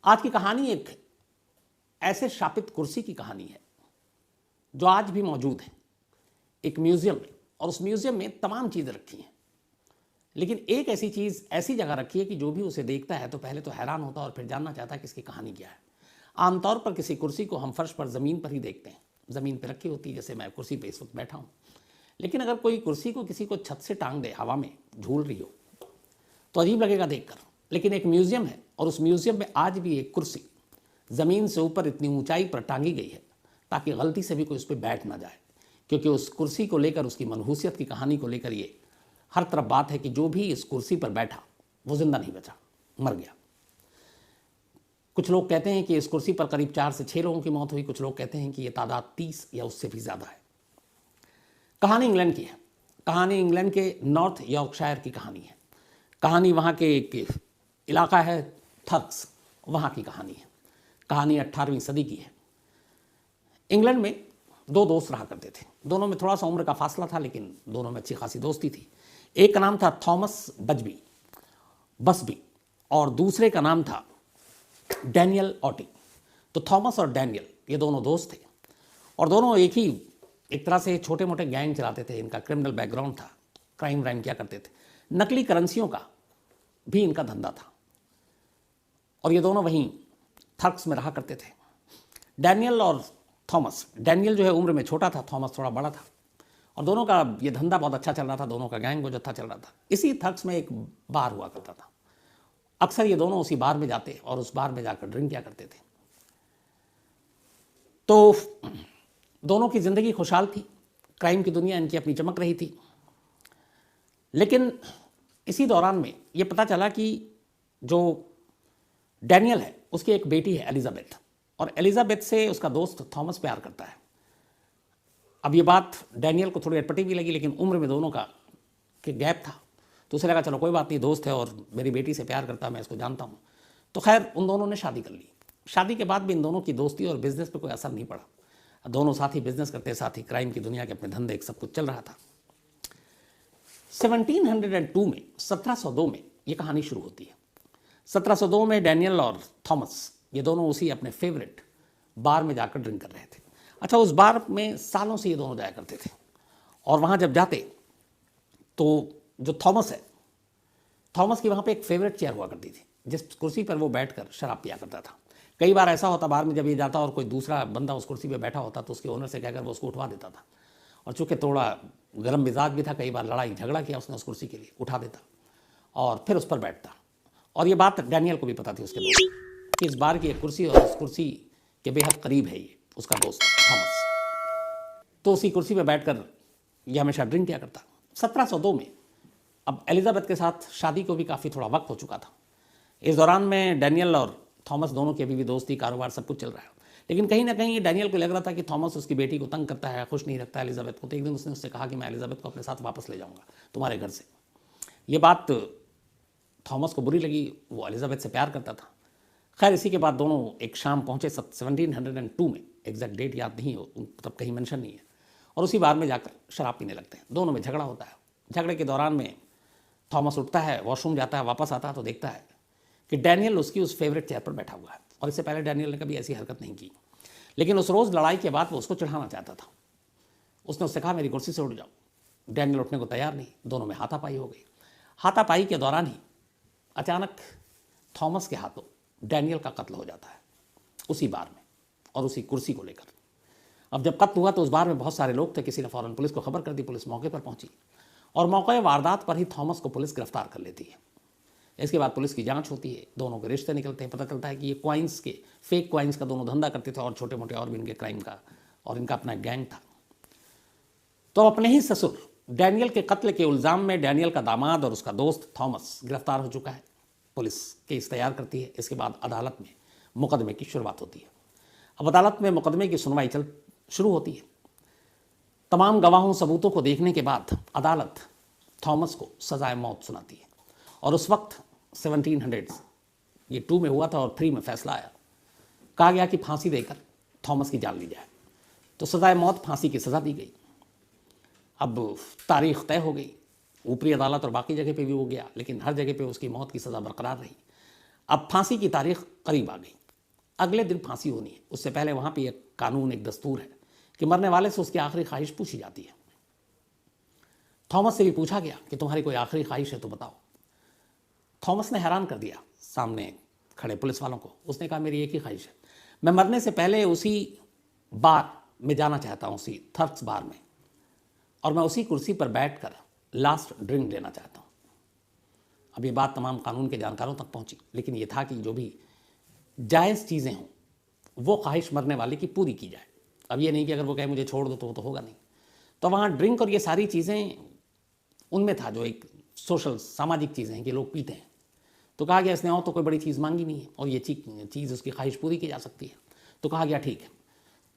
आज की कहानी एक ऐसे शापित कुर्सी की कहानी है जो आज भी मौजूद है एक म्यूजियम में, और उस म्यूजियम में तमाम चीज़ें रखी हैं, लेकिन एक ऐसी चीज़ ऐसी जगह रखी है कि जो भी उसे देखता है तो पहले तो हैरान होता है और फिर जानना चाहता है कि इसकी कहानी क्या है। आमतौर पर किसी कुर्सी को हम फर्श पर ज़मीन पर ही देखते हैं, ज़मीन पर रखी होती है, जैसे मैं कुर्सी पर इस वक्त बैठा हूँ। लेकिन अगर कोई कुर्सी को किसी को छत से टांग दे, हवा में झूल रही हो, तो अजीब लगेगा देखकर। लेकिन एक म्यूजियम है और उस म्यूजियम में आज भी एक कुर्सी ज़मीन से ऊपर इतनी ऊंचाई पर टांगी गई है ताकि गलती से भी कोई उस पर बैठ ना जाए, क्योंकि उस कुर्सी को लेकर, उसकी मनहूसियत की कहानी को लेकर ये हर तरफ बात है कि जो भी इस कुर्सी पर बैठा वो जिंदा नहीं बचा, मर गया। कुछ लोग कहते हैं कि इस कुर्सी पर करीब 4 से 6 लोगों की मौत हुई। कुछ लोग कहते हैं कि ये तादाद 30 या उससे भी ज़्यादा है। कहानी इंग्लैंड की है। कहानी इंग्लैंड के नॉर्थ यॉर्कशायर की कहानी है। कहानी वहाँ के एक इलाका है थर्क्स, वहाँ की कहानी है। कहानी 18वीं सदी की है। इंग्लैंड में 2 दोस्त रहा करते थे। दोनों में थोड़ा सा उम्र का फासला था, लेकिन दोनों में अच्छी खासी दोस्ती थी। एक का नाम था थॉमस बसबी और दूसरे का नाम था डैनियल ऑटी। तो थॉमस और डैनियल ये दोनों दोस्त थे और दोनों एक तरह से छोटे मोटे गैंग चलाते थे। इनका क्रिमिनल बैकग्राउंड था, क्राइम व्राइम किया करते थे। नकली करेंसियों का भी इनका धंधा था और ये दोनों वहीं थर्क्स में रहा करते थे। डैनियल और थॉमस, डैनियल जो है उम्र में छोटा था, थॉमस थोड़ा बड़ा था, और दोनों का ये धंधा बहुत अच्छा चल रहा था। दोनों का गैंग बहुत अच्छा चल रहा था। इसी थर्क्स में एक बार हुआ करता था। अक्सर ये दोनों उसी बार में जाते और उस बार में जाकर ड्रिंक किया करते थे। तो दोनों की ज़िंदगी खुशहाल थी, क्राइम की दुनिया इनकी अपनी चमक रही थी। लेकिन इसी दौरान में ये पता चला कि जो डैनियल है उसकी एक बेटी है एलिजाबेथ, और एलिजाबेथ से उसका दोस्त थॉमस प्यार करता है। अब ये बात डैनियल को थोड़ी अटपटी भी लगी, लेकिन उम्र में दोनों का के गैप था, तो उसे लगा चलो कोई बात नहीं, दोस्त है और मेरी बेटी से प्यार करता है, मैं इसको जानता हूँ। तो खैर उन दोनों ने शादी कर ली। शादी के बाद भी इन दोनों की दोस्ती और बिजनेस पे कोई असर नहीं पड़ा। दोनों साथ ही बिजनेस करते, साथ ही क्राइम की दुनिया के अपने धंधे, सब कुछ चल रहा था। 1702 में ये कहानी शुरू होती है। 1702 में डैनियल और थॉमस ये दोनों उसी अपने फेवरेट बार में जाकर ड्रिंक कर रहे थे। अच्छा, उस बार में सालों से ये दोनों जाया करते थे, और वहाँ जब जाते तो जो थॉमस है, थॉमस की वहाँ पे एक फेवरेट चेयर हुआ करती थी, जिस कुर्सी पर वो बैठकर शराब पिया करता था। कई बार ऐसा होता बार में जब ये जाता और कोई दूसरा बंदा उस कुर्सी पर बैठा होता तो उसके ओनर से कहकर वो उसको उठवा देता था, और चूँकि थोड़ा गर्म मिजाज भी था, कई बार लड़ाई झगड़ा किया उसने उस कुर्सी के लिए, उठा देता और फिर उस पर बैठता। और ये बात डैनियल को भी पता थी, उसके दोस्त, कि इस बार की एक कुर्सी और उस कुर्सी के बेहद करीब है ये उसका दोस्त थॉमस। तो उसी कुर्सी पर बैठकर ये हमेशा ड्रिंक किया करता। 1702 में अब एलिजाबेथ के साथ शादी को भी काफ़ी थोड़ा वक्त हो चुका था। इस दौरान में डैनियल और थॉमस दोनों की अभी भी दोस्ती, कारोबार सब कुछ चल रहा है। लेकिन कहीं ना कहीं डैनियल को लग रहा था कि थॉमस उसकी बेटी को तंग करता है, खुश नहीं रखता है एलिजाबेथ को। तो एक दिन उसने उससे कहा कि मैं एलिजाबेथ को अपने साथ वापस ले जाऊँगा तुम्हारे घर से। ये बात थॉमस को बुरी लगी, वो एलिजाबेथ से प्यार करता था। खैर इसी के बाद दोनों एक शाम पहुँचे 1702 में, एग्जैक्ट डेट याद नहीं हो, तब कहीं मेंशन नहीं है, और उसी बार में जाकर शराब पीने लगते हैं। दोनों में झगड़ा होता है। झगड़े के दौरान में थॉमस उठता है, वॉशरूम जाता है, वापस आता है तो देखता है कि डैनियल उसकी उस फेवरेट चेयर पर बैठा हुआ है, और इससे पहले डैनियल ने कभी ऐसी हरकत नहीं की। लेकिन उस रोज़ लड़ाई के बाद वो उसको चढ़ाना चाहता था। उसने उससे कहा मेरी कुर्सी से उठ जाओ। डैनियल उठने को तैयार नहीं। दोनों में हाथापाई हो गई। हाथापाई के दौरान ही अचानक थॉमस के हाथों डैनियल का कत्ल हो जाता है, उसी बार में और उसी कुर्सी को लेकर। अब जब कत्ल हुआ तो उस बार में बहुत सारे लोग थे। किसी ने फ़ौरन पुलिस को खबर कर दी। पुलिस मौके पर पहुंची और मौके वारदात पर ही थॉमस को पुलिस गिरफ्तार कर लेती है। इसके बाद पुलिस की जांच होती है, दोनों के रिश्ते निकलते हैं। पता चलता है कि ये कॉइन्स के, फेक कॉइन्स का दोनों धंधा करते थे, और छोटे मोटे और भी इनके क्राइम का, और इनका अपना गैंग था। तो अपने ही ससुर डैनियल के कत्ल के इल्ज़ाम में डैनियल का दामाद और उसका दोस्त थॉमस गिरफ्तार हो चुका है। पुलिस केस तैयार करती है। इसके बाद अदालत में मुकदमे की शुरुआत होती है। अब अदालत में मुकदमे की सुनवाई शुरू होती है। तमाम गवाहों सबूतों को देखने के बाद अदालत थॉमस को सजाए मौत सुनाती है, और उस वक्त 1702 में हुआ था और 3 में फैसला आया। कहा गया कि फांसी देकर थॉमस की जान ली जाए। तो सजाए मौत, फांसी की सज़ा दी गई। अब तारीख तय हो गई। ऊपरी अदालत और बाकी जगह पे भी वो गया, लेकिन हर जगह पे उसकी मौत की सज़ा बरकरार रही। अब फांसी की तारीख करीब आ गई, अगले दिन फांसी होनी है। उससे पहले वहाँ पे एक कानून, एक दस्तूर है कि मरने वाले से उसकी आखिरी ख्वाहिश पूछी जाती है। थॉमस से भी पूछा गया कि तुम्हारी कोई आखिरी ख्वाहिश है तो बताओ। थॉमस ने हैरान कर दिया सामने खड़े पुलिस वालों को। उसने कहा मेरी एक ही ख्वाहिश है, मैं मरने से पहले उसी बार में जाना चाहता हूँ, उसी थर्क्स बार में, और मैं उसी कुर्सी पर बैठकर लास्ट ड्रिंक लेना चाहता हूँ। अब ये बात तमाम कानून के जानकारों तक पहुंची, लेकिन ये था कि जो भी जायज़ चीज़ें हों वो ख्वाहिश मरने वाले की पूरी की जाए। अब ये नहीं कि अगर वो कहे मुझे छोड़ दो तो वो तो होगा नहीं। तो वहाँ ड्रिंक और ये सारी चीज़ें उनमें था, जो एक सोशल सामाजिक चीज़ें हैं कि लोग पीते हैं। तो कहा गया इसने और तो कोई बड़ी चीज़ मांगी नहीं है और ये चीज़ उसकी ख्वाहिश पूरी की जा सकती है। तो कहा गया ठीक है।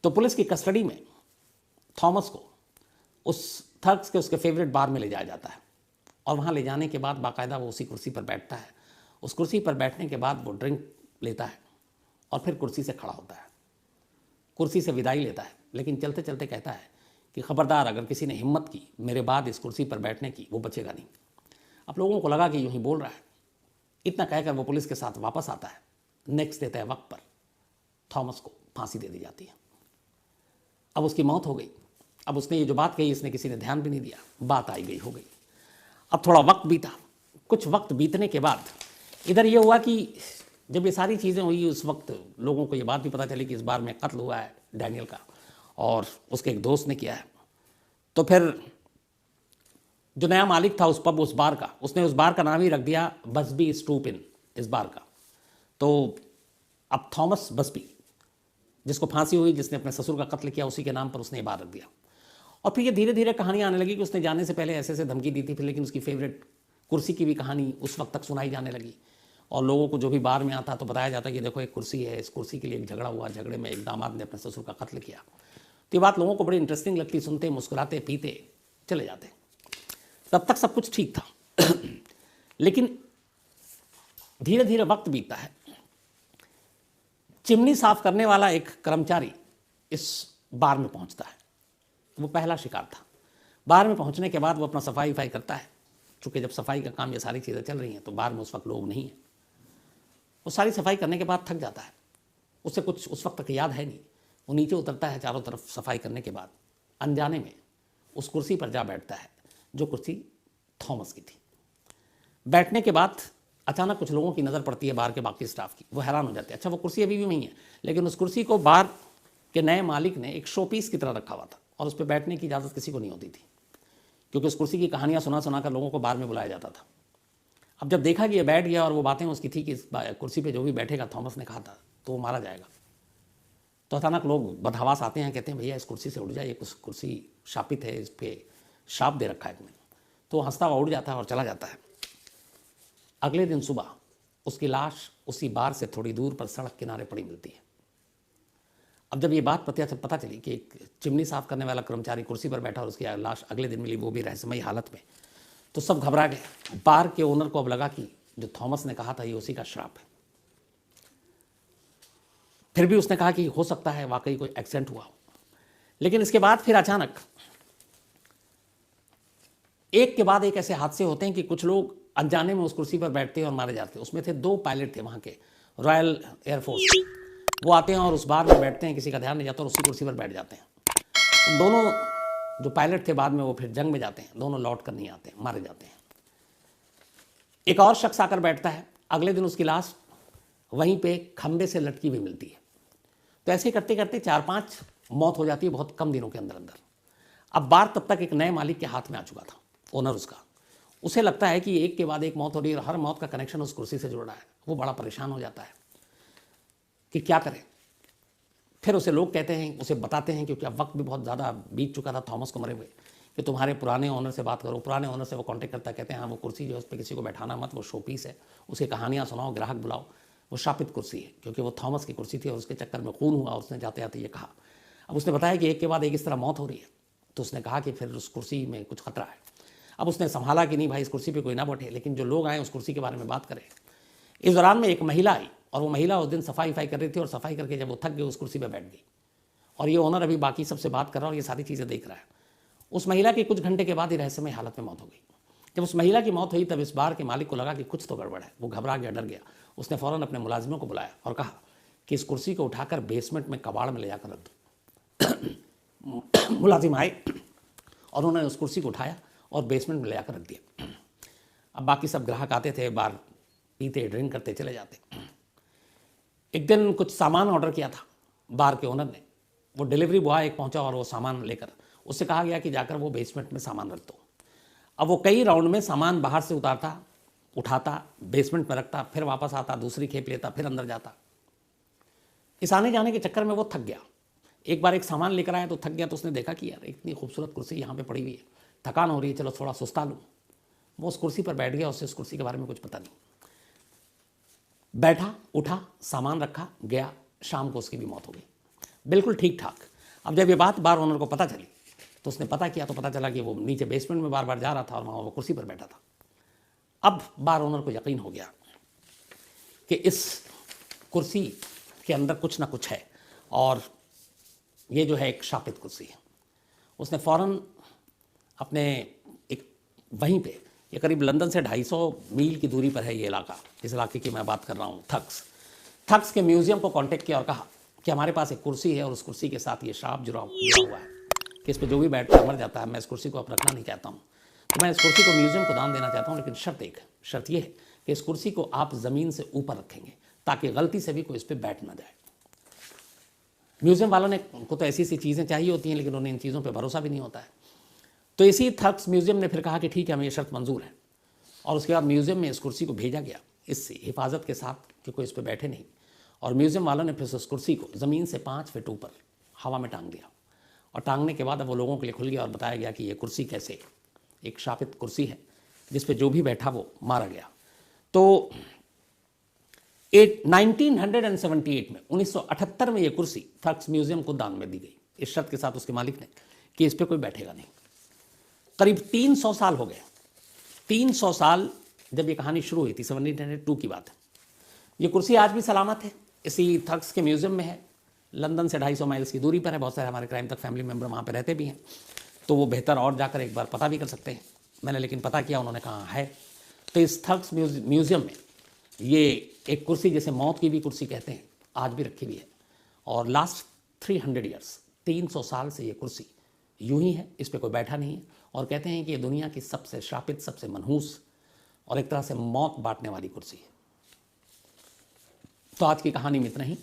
तो पुलिस की कस्टडी में थॉमस को उस थर्क्स के उसके फेवरेट बार में ले जाया जाता है और वहाँ ले जाने के बाद बाकायदा वो उसी कुर्सी पर बैठता है। उस कुर्सी पर बैठने के बाद वो ड्रिंक लेता है और फिर कुर्सी से खड़ा होता है, कुर्सी से विदाई लेता है, लेकिन चलते चलते कहता है कि खबरदार अगर किसी ने हिम्मत की मेरे बाद इस कुर्सी पर बैठने की, वो बचेगा नहीं। अब लोगों को लगा कि यूँ ही बोल रहा है। इतना कहकर वो पुलिस के साथ वापस आता है। नेक्स्ट डे तय वक्त पर थॉमस को फांसी दे दी जाती है। अब उसकी मौत हो गई। अब उसने ये जो बात कही इसने किसी ने ध्यान भी नहीं दिया, बात आई गई हो गई। अब थोड़ा वक्त बीता। कुछ वक्त बीतने के बाद इधर ये हुआ कि जब ये सारी चीज़ें हुई उस वक्त लोगों को ये बात भी पता चली कि इस बार में कत्ल हुआ है डैनियल का और उसके एक दोस्त ने किया है। तो फिर जो नया मालिक था उस पब, उस बार का, उसने उस बार का नाम ही रख दिया बसबी स्टूप इन, इस बार का। तो अब थॉमस बसबी, जिसको फांसी हुई, जिसने अपने ससुर का कत्ल किया, उसी के नाम पर उसने ये बार रख दिया। और फिर ये धीरे धीरे कहानियाँ आने लगी कि उसने जाने से पहले ऐसे ऐसे धमकी दी थी, फिर लेकिन उसकी फेवरेट कुर्सी की भी कहानी उस वक्त तक सुनाई जाने लगी। और लोगों को जो भी बार में आता तो बताया जाता कि देखो एक कुर्सी है, इस कुर्सी के लिए एक झगड़ा हुआ, झगड़े में एक दामाद ने अपने ससुर का कत्ल किया। तो ये बात लोगों को बड़ी इंटरेस्टिंग लगती, सुनते, मुस्कुराते, पीते चले जाते। तब तक सब कुछ ठीक था। लेकिन धीरे धीरे वक्त बीतता है। चिमनी साफ करने वाला एक कर्मचारी इस बार में पहुंचता है। वो पहला शिकार था। बार में पहुंचने के बाद वो अपना सफाई वफाई करता है। चूँकि जब सफाई का काम, ये सारी चीज़ें चल रही हैं, तो बार में उस वक्त लोग नहीं हैं। वो सारी सफाई करने के बाद थक जाता है। उसे कुछ उस वक्त तक याद है नहीं। वो नीचे उतरता है, चारों तरफ सफाई करने के बाद अनजाने में उस कुर्सी पर जा बैठता है जो कुर्सी थॉमस की थी। बैठने के बाद अचानक कुछ लोगों की नज़र पड़ती है बार के बाकी स्टाफ की। वो हैरान हो जाते हैं, अच्छा वो कुर्सी अभी भी वहीं है, लेकिन उस कुर्सी को बार के नए मालिक ने एक शो पीस की तरह रखा हुआ था और उस पर बैठने की इजाज़त किसी को नहीं होती थी, क्योंकि उस कुर्सी की कहानियाँ सुना सुना कर लोगों को बार में बुलाया जाता था। अब जब देखा कि ये बैठ गया और वो बातें उसकी थी कि इस कुर्सी पे जो भी बैठेगा, थॉमस ने कहा था, तो वो मारा जाएगा। तो अचानक लोग बदहवास आते हैं, कहते हैं भैया इस कुर्सी से उठ जाए, ये कुर्सी शापित है, इस पर शाप दे रखा है इसने। तो हंसता हुआ उड़ जाता है और चला जाता है। अगले दिन सुबह उसकी लाश उसी बार से थोड़ी दूर पर सड़क किनारे पड़ी मिलती है। अब जब ये बात पता चली कि एक चिमनी साफ करने वाला कर्मचारी कुर्सी पर बैठा और उसकी लाश अगले दिन मिली, वो भी रहस्यमयी हालत में, तो सब घबरा गए। बार के ओनर को अब लगा कि जो थॉमस ने कहा था ये उसी का श्राप है। फिर भी उसने कहा कि हो सकता है वाकई कोई एक्सीडेंट हुआ हो। लेकिन इसके बाद फिर अचानक एक के बाद एक ऐसे हादसे होते हैं कि कुछ लोग अनजाने में उस कुर्सी पर बैठते हैं और मारे जाते हैं। उसमें थे 2 पायलट थे वहाँ के, रॉयल एयरफोर्स। वो आते हैं और उस बार में बैठते हैं, किसी का ध्यान नहीं जाता और उसी कुर्सी पर बैठ जाते हैं। दोनों जो पायलट थे बाद में वो फिर जंग में जाते हैं, दोनों लौट कर नहीं आते हैं, मारे जाते हैं। एक और शख्स आकर बैठता है। अगले दिन उसकी लाश वहीं पे खंबे से लटकी हुई मिलती है। तो ऐसे करते करते 4-5 मौत हो जाती है बहुत कम दिनों के अंदर अंदर। अब बार तब तक एक नए मालिक के हाथ में आ चुका था, ओनर उसका। उसे लगता है कि एक के बाद एक मौत हो रही है और हर मौत का कनेक्शन उस कुर्सी से जुड़ रहा है। वो बड़ा परेशान हो जाता है कि क्या करें। फिर उसे लोग कहते हैं, उसे बताते हैं, क्योंकि अब वक्त भी बहुत ज़्यादा बीत चुका था थॉमस को मरे हुए, कि तुम्हारे पुराने ओनर से बात करो। पुराने ओनर से वो कांटेक्ट करता है, कहते हैं हाँ वो कुर्सी जो है उस पर किसी को बैठाना मत, वो शो पीस है, उसे कहानियाँ सुनाओ, ग्राहक बुलाओ, वो शापित कुर्सी है, क्योंकि वो थॉमस की कुर्सी थी और उसके चक्कर में खून हुआ। उसने जाते जाते ये कहा। अब उसने बताया कि एक के बाद एक इस तरह मौत हो रही है। तो उसने कहा कि फिर उस कुर्सी में कुछ खतरा है। अब उसने संभाला कि नहीं भाई इस कुर्सी पे कोई ना बैठे, लेकिन जो लोग आए उस कुर्सी के बारे में बात करें। इस दौरान में एक महिला आई और वो महिला उस दिन सफाई कर रही थी और सफाई करके जब वो थक गई उस कुर्सी पर बैठ गई और ये ओनर अभी बाकी सबसे बात कर रहा है और ये सारी चीज़ें देख रहा है। उस महिला की कुछ घंटे के बाद ही रहस्यमय हालत में मौत हो गई। जब उस महिला की मौत हुई तब इस बार के मालिक को लगा कि कुछ तो गड़बड़ है। वो घबरा गया, डर गया। उसने फ़ौरन अपने मुलाजिमों को बुलाया और कहा कि इस कुर्सी को उठाकर बेसमेंट में कबाड़ में ले जाकर रख दो। मुलाजिम आए और उन्होंने उस कुर्सी को उठाया और बेसमेंट में ले जाकर रख दिया। अब बाकी सब ग्राहक आते थे, बार पीते ड्रिंक करते चले जाते। एक दिन कुछ सामान ऑर्डर किया था बार के ओनर ने। वो डिलीवरी बॉय एक पहुंचा और वो सामान लेकर उससे कहा गया कि जाकर वो बेसमेंट में सामान रख दो। अब वो कई राउंड में सामान बाहर से उतारता, उठाता, बेसमेंट में रखता, फिर वापस आता, दूसरी खेप लेता, फिर अंदर जाता। इस आने जाने के चक्कर में वो थक गया। एक बार एक सामान लेकर आया तो थक गया, तो उसने देखा कि यार इतनी खूबसूरत कुर्सी यहाँ पे पड़ी हुई है, थकान हो रही है, चलो थोड़ा सुस्ता लूँ। वो उस कुर्सी पर बैठ गया, उससे उस कुर्सी के बारे में कुछ पता नहीं। बैठा, उठा, सामान रखा, गया। शाम को उसकी भी मौत हो गई, बिल्कुल ठीक ठाक। अब जब ये बात बार ओनर को पता चली तो उसने पता किया तो पता चला कि वो नीचे बेसमेंट में बार बार जा रहा था और वहाँ वो कुर्सी पर बैठा था। अब बार ओनर को यकीन हो गया कि इस कुर्सी के अंदर कुछ ना कुछ है और ये जो है एक शापित कुर्सी है। उसने फ़ौरन अपने एक वहीं पे, ये करीब लंदन से 250 मील की दूरी पर है ये इलाका, इस इलाके की मैं बात कर रहा हूँ, थक्स के म्यूज़ियम को कांटेक्ट किया और कहा कि हमारे पास एक कुर्सी है और उस कुर्सी के साथ ये श्राप जुड़ा हुआ है कि इस पर जो भी बैठता है मर जाता है। मैं इस कुर्सी को अब रखना नहीं चाहता हूँ, तो मैं इस कुर्सी को म्यूज़ियम को दान देना चाहता हूँ, लेकिन शर्त यह है कि इस कुर्सी को आप ज़मीन से ऊपर रखेंगे ताकि गलती से भी कोई इस पर बैठ ना जाए। म्यूज़ियम वालों ने को तो ऐसी ऐसी चीज़ें चाहिए होती हैं, लेकिन उन्हें इन चीज़ों पर भरोसा भी नहीं होता है। तो इसी थक्स म्यूज़ियम ने फिर कहा कि ठीक है, हमें ये शर्त मंजूर है, और उसके बाद म्यूज़ियम में इस कुर्सी को भेजा गया इस हिफाजत के साथ कि कोई इस पर बैठे नहीं। और म्यूज़ियम वालों ने फिर उस कुर्सी को ज़मीन से 5 फीट ऊपर हवा में टांग दिया, और टांगने के बाद अब वो लोगों के लिए खुल गया और बताया गया कि ये कुर्सी कैसे एक शापित कुर्सी है जिस पे जो भी बैठा वो मारा गया। तो 1978 में 1978 में ये कुर्सी थक्स म्यूज़ियम को दान में दी गई, इस शर्त के साथ उसके मालिक ने कि इस पर कोई बैठेगा नहीं। करीब 300 साल हो गए, 300 साल जब ये कहानी शुरू हुई थी, 1702 की बात है। ये कुर्सी आज भी सलामत है, इसी थक्स के म्यूज़ियम में है। लंदन से 250 माइल्स की दूरी पर है। बहुत सारे हमारे क्राइम तक फैमिली मेम्बर वहाँ पे रहते भी हैं, तो वो बेहतर और जाकर एक बार पता भी कर सकते हैं। मैंने लेकिन पता किया, उन्होंने कहा है। तो इस थक्स म्यूज़ियम में ये एक कुर्सी, जैसे मौत की भी कुर्सी कहते हैं, आज भी रखी हुई है। और लास्ट 300 ईयर्स, 300 साल से ये कुर्सी यूं ही है, इस पर कोई बैठा नहीं है। और कहते हैं कि ये दुनिया की सबसे श्रापित, सबसे मनहूस और एक तरह से मौत बांटने वाली कुर्सी है। तो आज की कहानी में इतना ही।